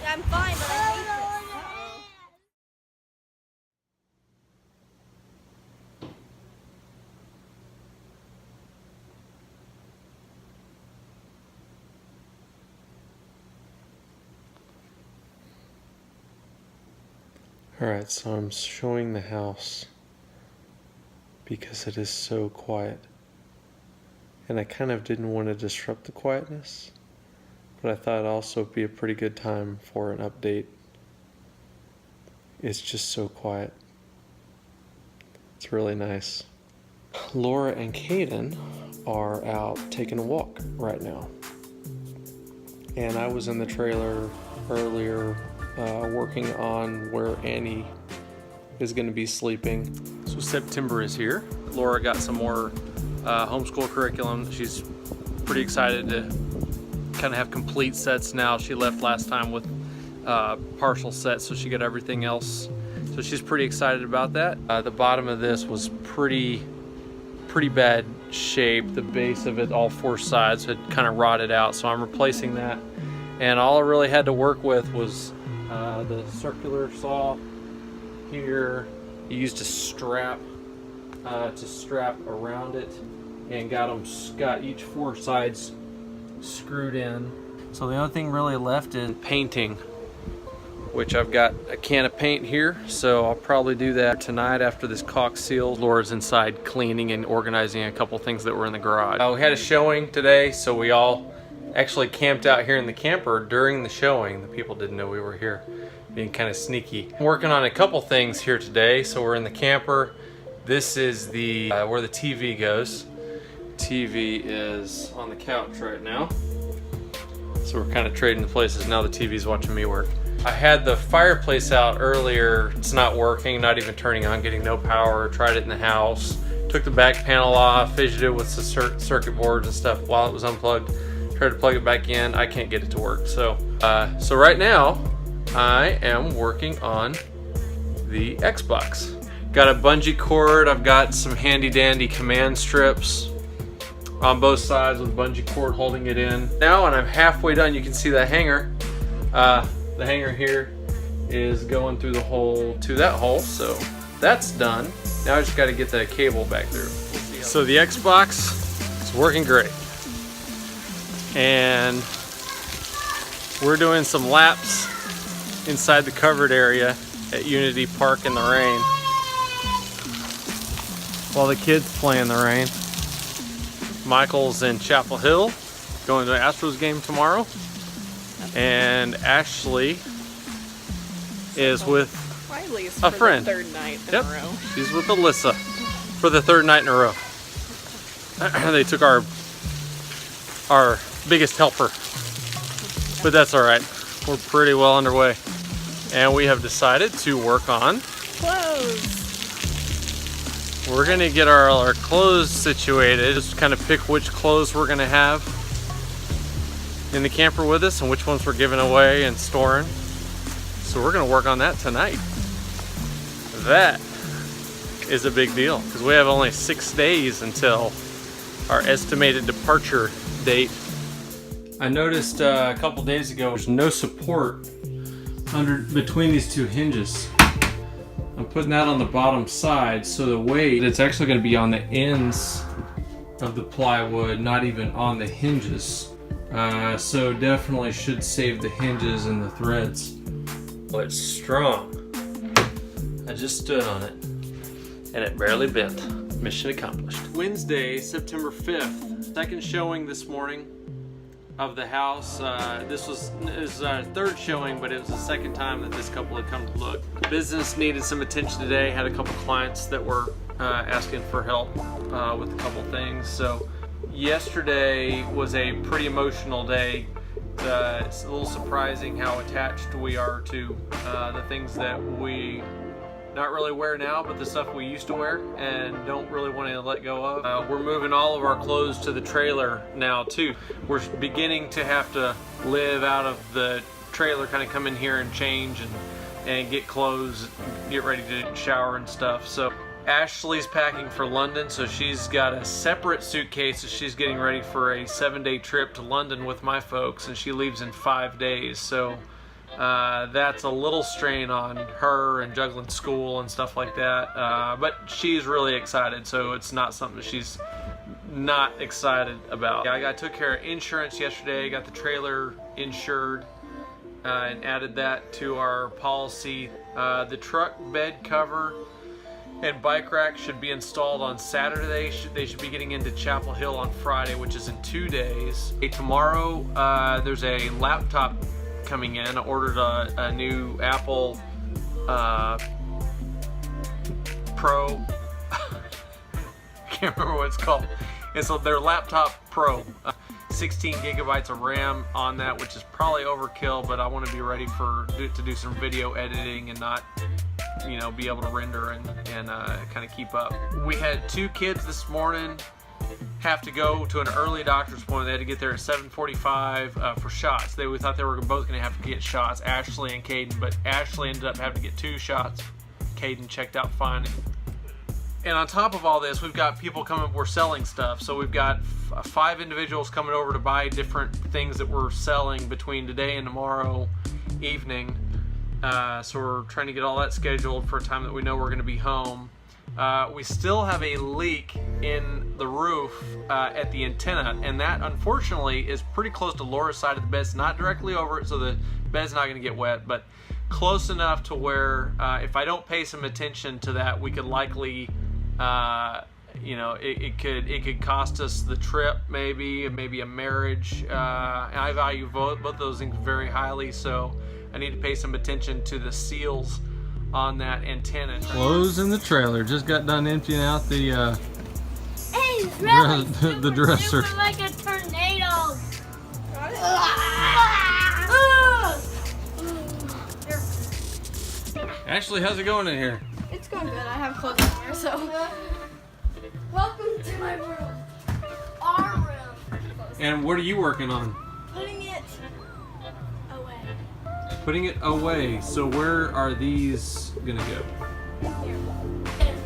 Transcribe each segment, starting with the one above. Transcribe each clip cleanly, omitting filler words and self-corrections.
I'm fine, but I hate this. Alright, so I'm showing the house because it is so quiet. And I kind of didn't want to disrupt the quietness, but I thought it'd also be a pretty good time for an update. It's just so quiet. It's really nice. Laura and Caden are out taking a walk right now. And I was in the trailer earlier working on where Annie is going to be sleeping. So September is here. Laura got some more homeschool curriculum. She's pretty excited to kind of have complete sets now. She left last time with partial sets, so she got everything else. So she's pretty excited about that. The bottom of this was pretty bad shape. The base of it, all four sides, had kind of rotted out, so I'm replacing that. And all I really had to work with was the circular saw here. I used a strap to strap around it, and got each four sides screwed in. So the only thing really left is painting, which I've got a can of paint here, so I'll probably do that tonight after this caulk seals. Laura's inside cleaning and organizing a couple things that were in the garage. We had a showing today, so we all actually camped out here in the camper during the showing. The people didn't know we were here, being kind of sneaky. I'm working on a couple things here today, so we're in the camper. This is the where the TV goes. TV is on the couch right now, so we're kind of trading the places. Now the TV's watching me work. I had the fireplace out earlier. It's not working, not even turning on, getting no power. Tried it in the house, took the back panel off, fidgeted it with the circuit boards and stuff while it was unplugged. Tried to plug it back in. I can't get it to work. So right now I am working on the Xbox. Got a bungee cord. I've got some handy dandy command strips on both sides with bungee cord holding it in. Now, and I'm halfway done. You can see that hanger. The hanger here is going through the hole to that hole, so that's done. Now I just got to get the cable back through. So the Xbox is working great, and we're doing some laps inside the covered area at Unity Park in the rain while the kids play in the rain. Michael's in Chapel Hill going to the Astros game tomorrow, and Ashley is with a friend. The third night in a row. She's with Alyssa for the third night in a row. They took our biggest helper, but that's all right. We're pretty well underway, and we have decided to work on clothes. We're gonna get our clothes situated. Just kind of pick which clothes we're gonna have in the camper with us and which ones we're giving away and storing. So we're gonna work on that tonight. That is a big deal because we have only 6 days until our estimated departure date. I noticed a couple days ago there's no support between these two hinges. I'm putting that on the bottom side, so the weight, it's actually going to be on the ends of the plywood, not even on the hinges. So definitely should save the hinges and the threads. Well, it's strong. I just stood on it and it barely bent. Mission accomplished. Wednesday, September 5th, second showing this morning of the house. This was our third showing, but it was the second time that this couple had come to look. Business needed some attention today. Had a couple clients that were asking for help with a couple things. So yesterday was a pretty emotional day. it's a little surprising how attached we are to the things that we not really wear now, but the stuff we used to wear and don't really want to let go of. We're moving all of our clothes to the trailer now too. We're beginning to have to live out of the trailer, kind of come in here and change and get clothes, get ready to shower and stuff. So Ashley's packing for London, so she's got a separate suitcase as she's getting ready for a 7-day trip to London with my folks, and she leaves in 5 days. So that's a little strain on her and juggling school and stuff like that. But she's really excited, so it's not something that she's not excited about. I took care of insurance yesterday, got the trailer insured, and added that to our policy. The truck bed cover and bike rack should be installed on Saturday. They should be getting into Chapel Hill on Friday, which is in 2 days. Tomorrow, there's a laptop coming in. I ordered a new Apple Pro. Can't remember what it's called. It's their laptop Pro. 16 gigabytes of RAM on that, which is probably overkill, but I want to be ready to do some video editing and not, you know, be able to render and kind of keep up. We had 2 kids this morning have to go to an early doctor's appointment. They had to get there at 7:45 for shots. We thought they were both going to have to get shots, Ashley and Caden, but Ashley ended up having to get 2 shots. Caden checked out fine. And on top of all this, we've got people coming, we're selling stuff. So we've got 5 individuals coming over to buy different things that we're selling between today and tomorrow evening. So we're trying to get all that scheduled for a time that we know we're going to be home. We still have a leak in the roof at the antenna, and that unfortunately is pretty close to Laura's side of the bed. It's not directly over it, so the bed's not going to get wet, but close enough to where if I don't pay some attention to that, we could likely, you know, it could cost us the trip, maybe a marriage. And I value both those things very highly, so I need to pay some attention to the seals on that antenna. Clothes in the trailer. Just got done emptying out the Hey, really the dresser. super like a tornado. Ashley, how's it going in here? It's going good. I have clothes in here, so. Welcome to my room. Our room. And what are you working on? Putting it away. Putting it away. So where are these gonna go? Here. And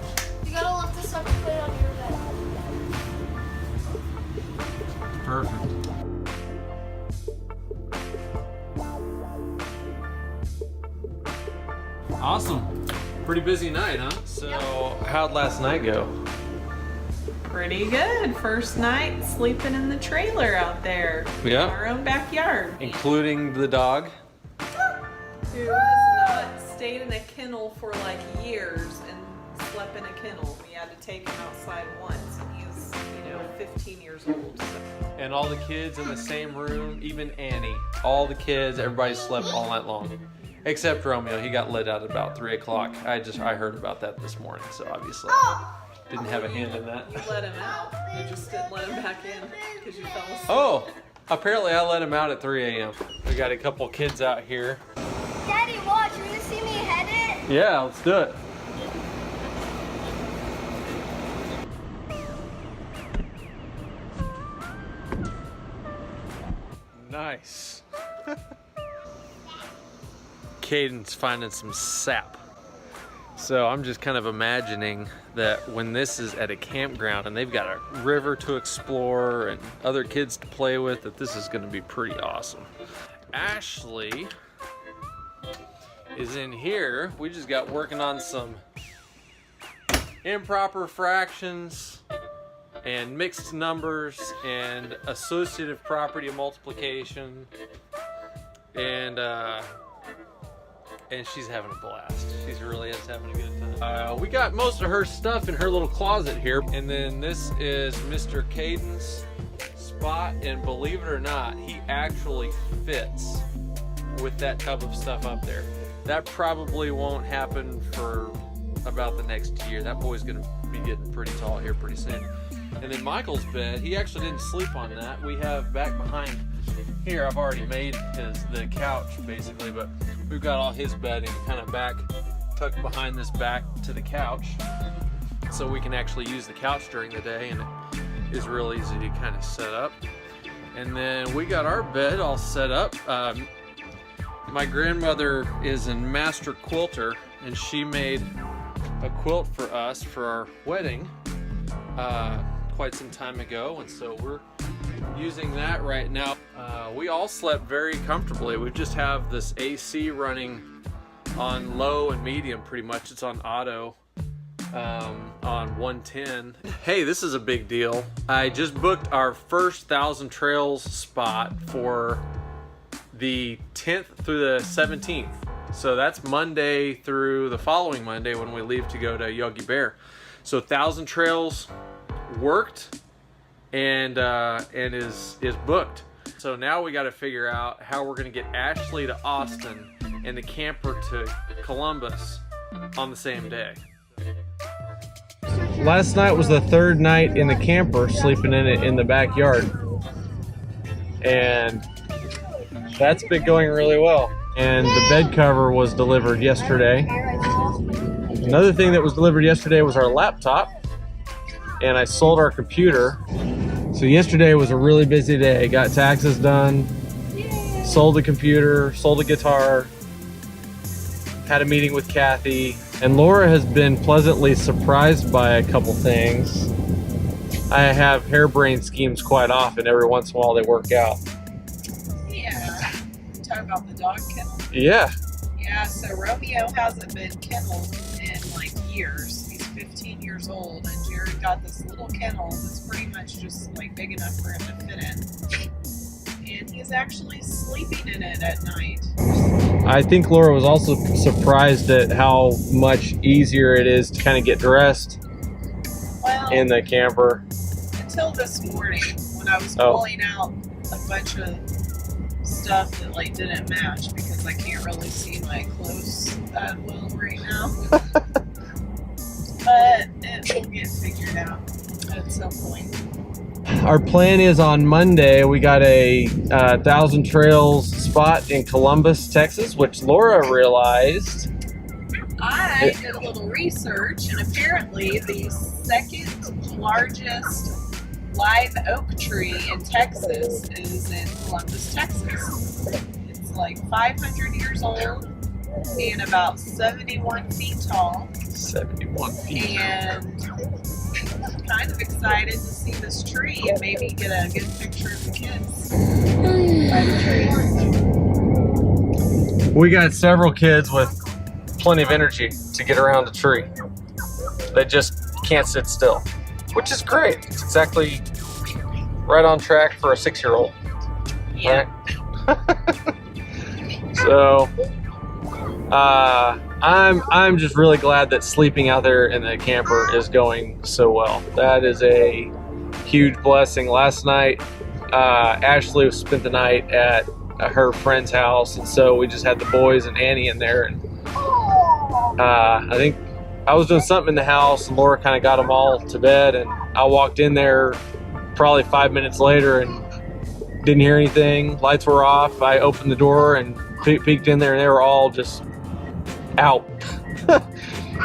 you gotta lift this up and put it on your bed. Perfect. Awesome. Pretty busy night, huh? So how'd last night go? Pretty good. First night sleeping in the trailer out there. Yeah. In our own backyard. Including the dog? Who has not stayed in a kennel for like years and slept in a kennel. We had to take him outside once, and he's, 15 years old. So. And all the kids in the same room, even Annie. All the kids, everybody slept all night long. Except Romeo, he got let out at about 3 o'clock. I heard about that this morning, so obviously didn't have a hand in that. You let him out. You just didn't let him back in because you fell asleep. Oh, apparently I let him out at 3 a.m. We got a couple kids out here. Daddy, watch. You gonna see me head it? Yeah, let's do it. Nice. Caden's finding some sap. So I'm just kind of imagining that when this is at a campground and they've got a river to explore and other kids to play with, that this is going to be pretty awesome. Ashley is in here. We just got working on some improper fractions and mixed numbers and associative property of multiplication, and she's having a blast. She's really is having a good time. We got most of her stuff in her little closet here, and then this is Mr. Caden's spot, and believe it or not, he actually fits with that tub of stuff up there. That probably won't happen for about the next year. That boy's gonna be getting pretty tall here pretty soon. And then Michael's bed, he actually didn't sleep on that. We have back behind here I've already made the couch basically, but we've got all his bedding kind of back tucked behind this back to the couch, so we can actually use the couch during the day, and it is real easy to kind of set up. And then we got our bed all set up. My grandmother is a master quilter, and she made a quilt for us for our wedding quite some time ago, and so we're using that right now. We all slept very comfortably. We just have this AC running on low and medium pretty much. It's on auto on 110. Hey, this is a big deal. I just booked our first 1,000 Trails spot for the 10th through the 17th. So that's Monday through the following Monday when we leave to go to Yogi Bear. So 1,000 Trails worked and is booked. So now we got to figure out how we're going to get Ashley to Austin and the camper to Columbus on the same day. Last night was the third night in the camper, sleeping in it in the backyard, and that's been going really well. And the bed cover was delivered yesterday. Another thing that was delivered yesterday was our laptop, and I sold our computer. So yesterday was a really busy day. Got taxes done, sold the computer, sold a guitar, had a meeting with Kathy, and Laura has been pleasantly surprised by a couple things. I have harebrained schemes quite often. Every once in a while they work out. Yeah. Talk about the dog kennel. Yeah. Yeah, so Romeo hasn't been kenneled in like years. He's 15 years old, and Jared got this little kennel that's pretty much just like big enough for him to fit in. And he's actually sleeping in it at night. I think Laura was also surprised at how much easier it is to kind of get dressed in the camper. Until this morning when I was pulling out a bunch of stuff that like didn't match because I can't really see my clothes that well right now. But it will get figured out at some point. Our plan is on Monday, we got a 1,000 Trails spot in Columbus, Texas, which Laura realized. I did a little research, and apparently the second largest live oak tree in Texas is in Columbus, Texas. It's like 500 years old and about 71 feet tall. 71 feet. And I'm kind of excited to see this tree and maybe get a good picture of the kids by the tree. We got several kids with plenty of energy to get around the tree. They just can't sit still, which is great. It's exactly right on track for a 6-year-old. Yeah. Right? So, I'm just really glad that sleeping out there in the camper is going so well. That is a huge blessing. Last night, Ashley spent the night at her friend's house, and so we just had the boys and Annie in there. And I think I was doing something in the house, and Laura kind of got them all to bed, and I walked in there probably 5 minutes later and didn't hear anything. Lights were off. I opened the door and peeked in there, and they were all just out.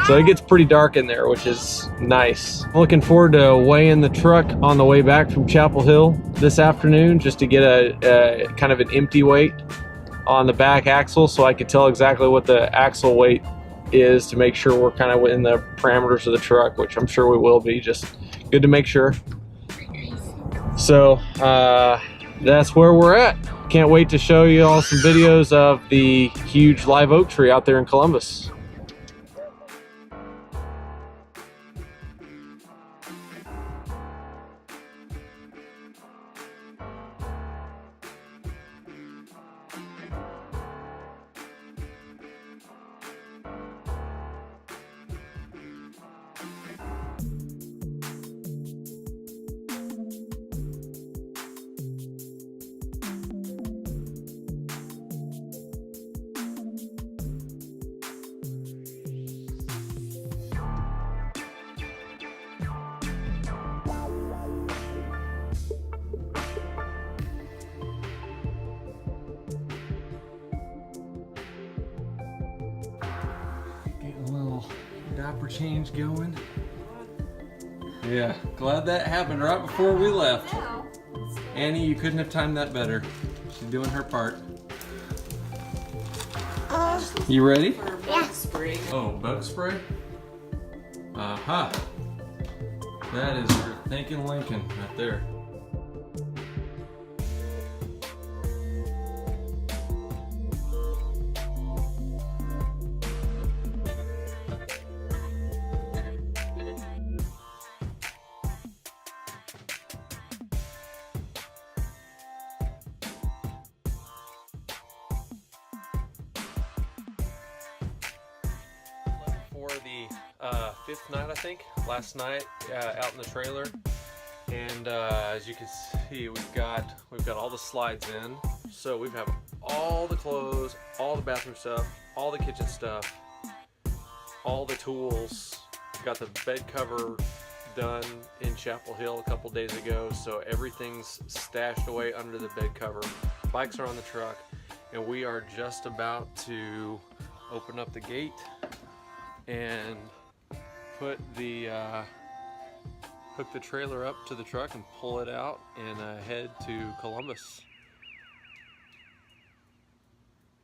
So it gets pretty dark in there, which is nice. I'm looking forward to weighing the truck on the way back from Chapel Hill this afternoon, just to get a kind of an empty weight on the back axle, so I could tell exactly what the axle weight is to make sure we're kind of within the parameters of the truck, which I'm sure we will be. Just good to make sure. So that's where we're at. Can't wait to show you all some videos of the huge live oak tree out there in Columbus. diaper change going. Yeah, glad that happened right before we left. Annie, you couldn't have timed that better. She's doing her part. You ready? Yeah. Oh, bug spray? Aha! That is your thinking Lincoln right there. For the fifth night, I think, last night out in the trailer, and as you can see, we've got all the slides in, so we have all the clothes, all the bathroom stuff, all the kitchen stuff, all the tools. Got the bed cover done in Chapel Hill a couple days ago, so everything's stashed away under the bed cover. Bikes are on the truck, and we are just about to open up the gate and put the hook the trailer up to the truck and pull it out and head to Columbus.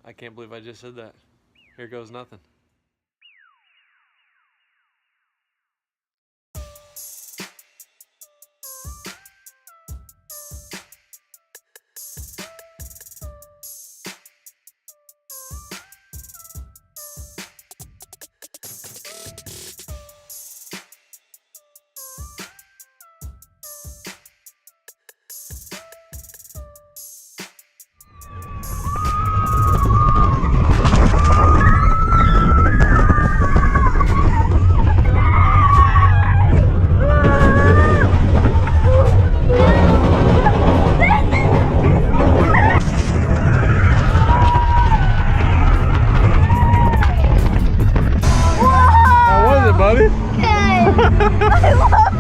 I can't believe I just said that. Here goes nothing. Okay. I love